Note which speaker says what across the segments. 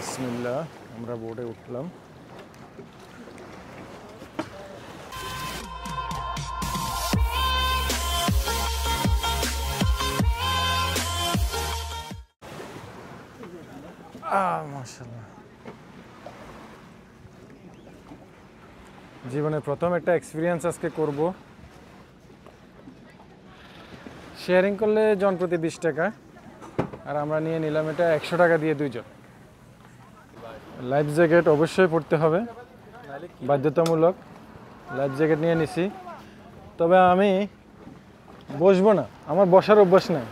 Speaker 1: বিসমিল্লাহ, আমরা বোটে উঠলাম। মাশাআল্লাহ, জীবনে প্রথম একটা এক্সপিরিয়েন্স আজকে করব। শেয়ারিং করলে জন প্রতি 20 টাকা, আর আমরা নিয়ে নিলাম এটা 100 টাকা দিয়ে 2 জন। লাইফ জ্যাকেট অবশ্যই পরতে হবে, বাধ্যতামূলক। লাইফ জ্যাকেট নিয়ে নিছি, তবে আমি বসবো না, আমার বসার অভ্যাস নাই।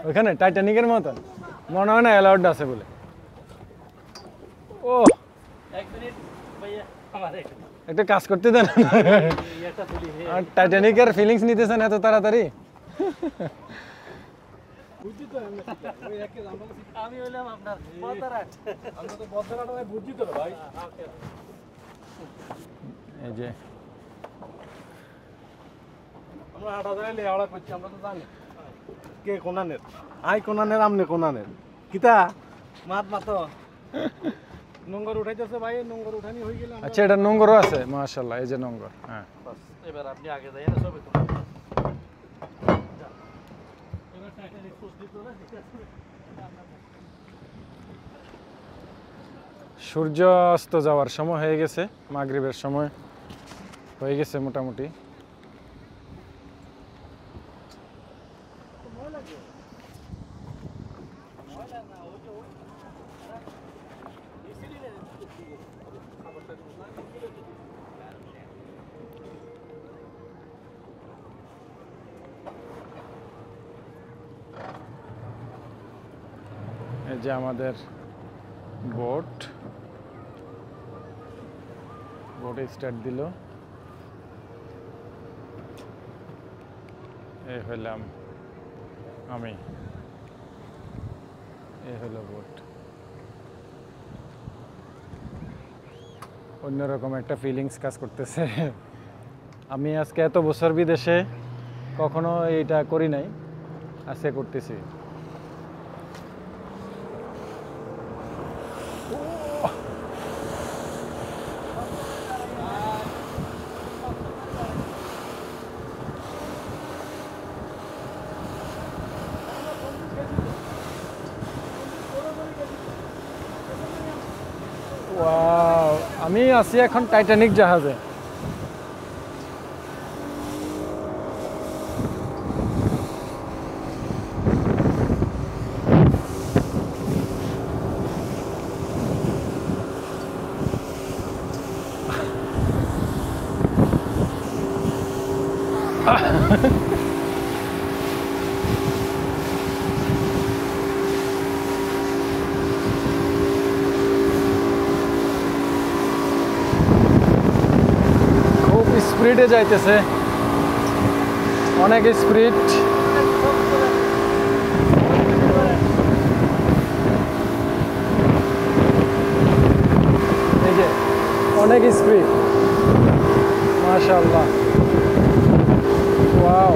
Speaker 1: ওখানে টাইটানিকের মতন মনে হয় না অ্যালাউড আছে বলে। ও একটা কাজ করতে দেন, টাইটানিকের ফিলিংস নিতেছেন এত তাড়াতাড়ি। এই যে
Speaker 2: আমরা হাঁটা লেওয়া করছি, আমরা তো জানি কে কোনানের, আই কোনানের, আমনে কোনানের কিতা মাত মাতো নোংর উঠাইতেছে ভাই, নোংর উঠানি হয়ে গেল।
Speaker 1: আচ্ছা, এটা নোংরও আছে মাশাআল্লাহ, এই যে নোংর। হ্যাঁ,
Speaker 2: এবার আপনি আগে যাই না সবে তো এবার টাইটানিক পোস্ট দিত না।
Speaker 1: সূর্য অস্ত যাওয়ার সময় হয়ে গেছে, মাগরিবের সময় হয়ে গেছে মোটামুটি। এই যে আমাদের বোটে স্টার্ট দিল। এই হইলাম আমি, এই হলো বোট। অন্যরকম একটা ফিলিংস কাজ করতেছে। আমি আজকে এত বছর বিদেশে কখনো এইটা করি নাই, আজকে করতেছি। ওয়াও, আমি আছি এখন টাইটানিক জাহাজে। স্পিডে যাইতেছে, অনেক স্পিড। এই যে অনেক স্পিড, মাশাআল্লাহ, ওয়াও।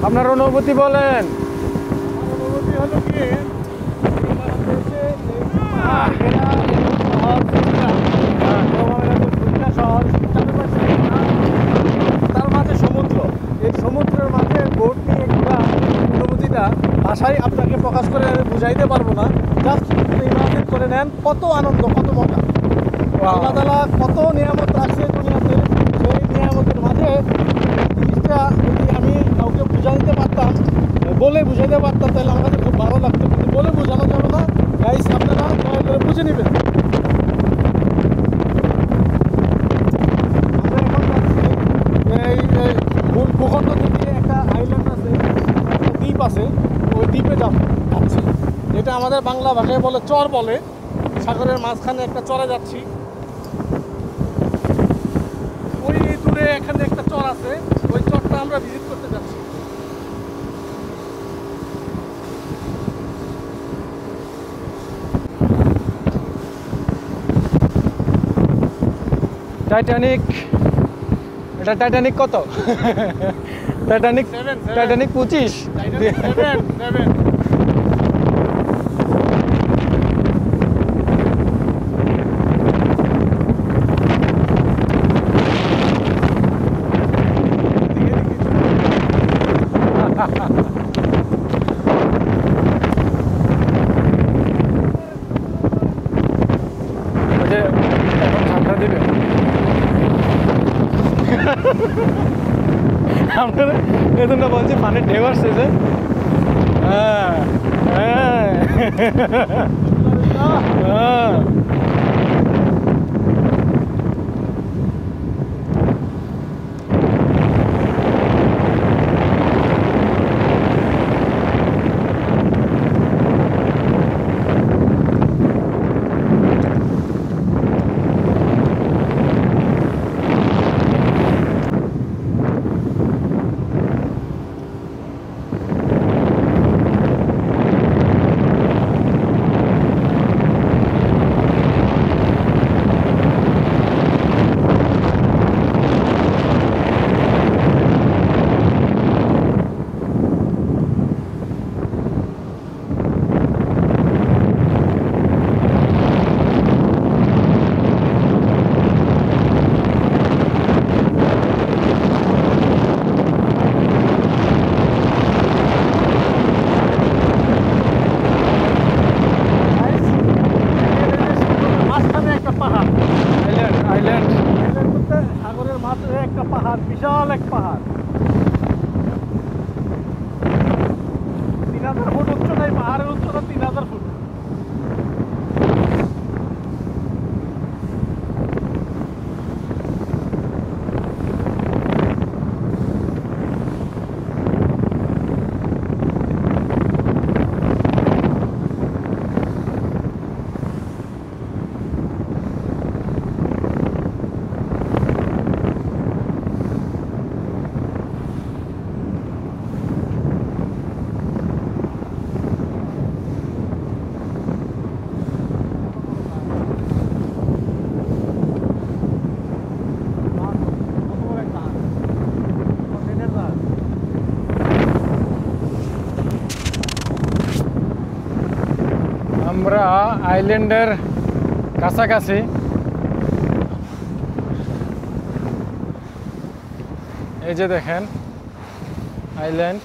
Speaker 1: আপনার অনুভূতি বলেন।
Speaker 2: অনুভূতি হলো কি, তার মাঝে সমুদ্র, এই সমুদ্রের মাঝে বোট নিয়ে ঘোরা অনুভূতিটা ভাষায় আপনাকে প্রকাশ করে আমি বুঝাইতে পারবো না। জাস্ট ইমাজিন করে নেন কত আনন্দ, কত মজা। আল্লাহ তাআলা কত নিয়ামত রাখছে দুনিয়াতে, সেই নিয়ামতের মাঝে জিনিসটা যদি আমি কাউকে বুঝাইতে পারতাম, বলে বুঝাইতে পারতাম, তাহলে আমার কাছে খুব ভালো লাগতো। কিন্তু বলে বোঝানো যাবে না, গাইস আপনারা দয়া করে বুঝে নেবেন। আমরা এখন যাচ্ছি এই ভূখণ্ড থেকে একটা আইল্যান্ড আছে, একটা দ্বীপ আছে, ওই দ্বীপে যাচ্ছি। যেটা আমাদের বাংলা ভাষায় বলে চর বলে। সাগরের মাঝখানে একটা চরে যাচ্ছি। ওই দূরে এখানে একটা চর আছে, ওই চরটা আমরা ভিজিট করতে যাচ্ছি।
Speaker 1: টাইটানিক, এটা টাইটানিক কত? Titanic, Titanic 25। এখন ঠান্ডা দিবে। আপনার এজন্য বলছি পানির ঢেউ আসছে যে। হ্যাঁ হ্যাঁ হ্যাঁ।
Speaker 2: বিশাল এক পাহাড়, 3000 ফুট উচ্চতায়, পাহাড়ের উচ্চতা 3000 ফুট।
Speaker 1: আমরা আইল্যান্ডের কাছাকাছি। এই যে দেখেন আইল্যান্ড।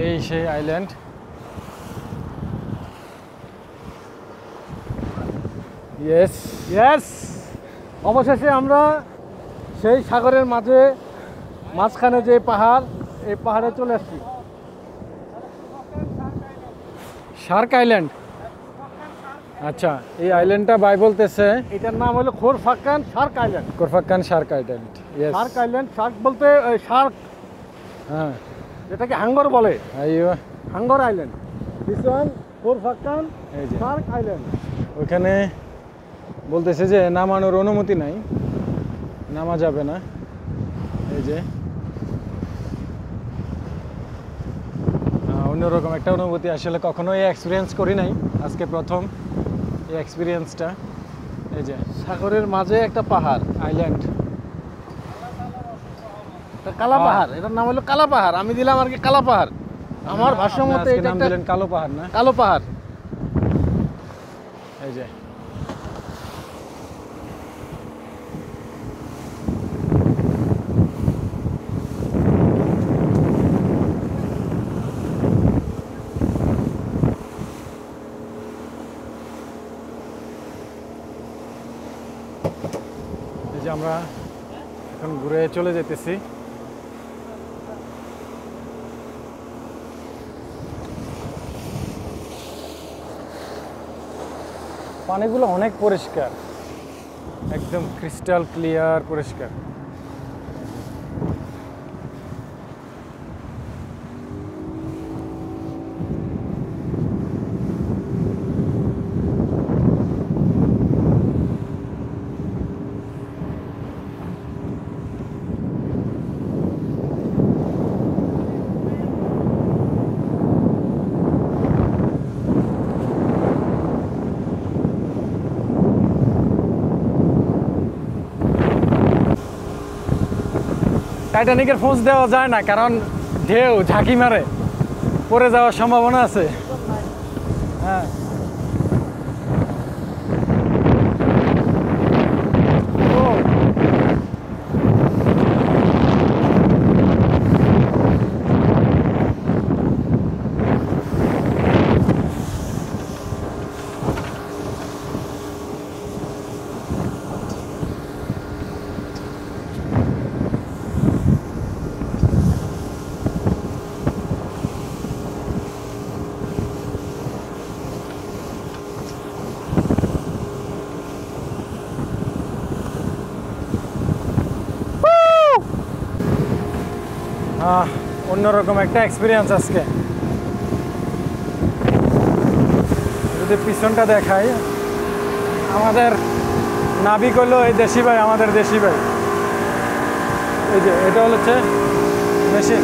Speaker 1: এই সেই আইল্যান্ড। ইয়েস
Speaker 2: ইয়েস, অবশেষে আমরা সেই সাগরের মাঝখানে যে পাহাড়, এই পাহাড়ে চলে আসছি।
Speaker 1: Shark island. আচ্ছা, এই আইল্যান্ডটা ভাই বলতেছে
Speaker 2: এটার নাম হলো Khor Fakkan shark island.
Speaker 1: Khor Fakkan shark island. Yes,
Speaker 2: shark island. Shark বলতে শার্ক,
Speaker 1: হ্যাঁ,
Speaker 2: যেটাকে হাঙ্গর বলে,
Speaker 1: আইও।
Speaker 2: হাঙ্গর আইল্যান্ড। দিস ওয়ান খোরফাক্কান
Speaker 1: এই যে
Speaker 2: শার্ক আইল্যান্ড।
Speaker 1: ওখানে বলতেছে যে নামানোর অনুমতি নাই, নামা যাবে না। এই যে অন্যরকম একটা অনুভূতি, আসলে কখনোই এক্সপিরিয়েন্স করি নাই, আজকে প্রথম এই এক্সপিরিয়েন্সটা। এই যে
Speaker 2: সাগরের মাঝে একটা পাহাড়,
Speaker 1: আইল্যান্ড,
Speaker 2: কালা পাহাড়। এটার নাম হলো কালা পাহাড়। আমি দিলাম আর কি কালা পাহাড়। আমার ভাষ্য মতে
Speaker 1: আজকে
Speaker 2: এটা
Speaker 1: নাম
Speaker 2: একটা
Speaker 1: দিলেন কালো পাহাড় না?
Speaker 2: কালো পাহাড়।
Speaker 1: এই যে আমরা এখন ঘুরে চলে যেতেছি। পানিগুলো অনেক পরিষ্কার, একদম ক্রিস্টাল ক্লিয়ার পরিষ্কার। টাইটানিকের ফোঁস দেওয়া যায় না, কারণ ঢেউ ঝাঁকি মারে, পড়ে যাওয়ার সম্ভাবনা আছে। হ্যাঁ, ও অন্যরকম একটা এক্সপিরিয়েন্স আজকে। যদি পিছনটা দেখাই, আমাদের নাবিক হলো এই দেশি ভাই, আমাদের দেশি ভাই। এই যে এটা হচ্ছে মেশিন।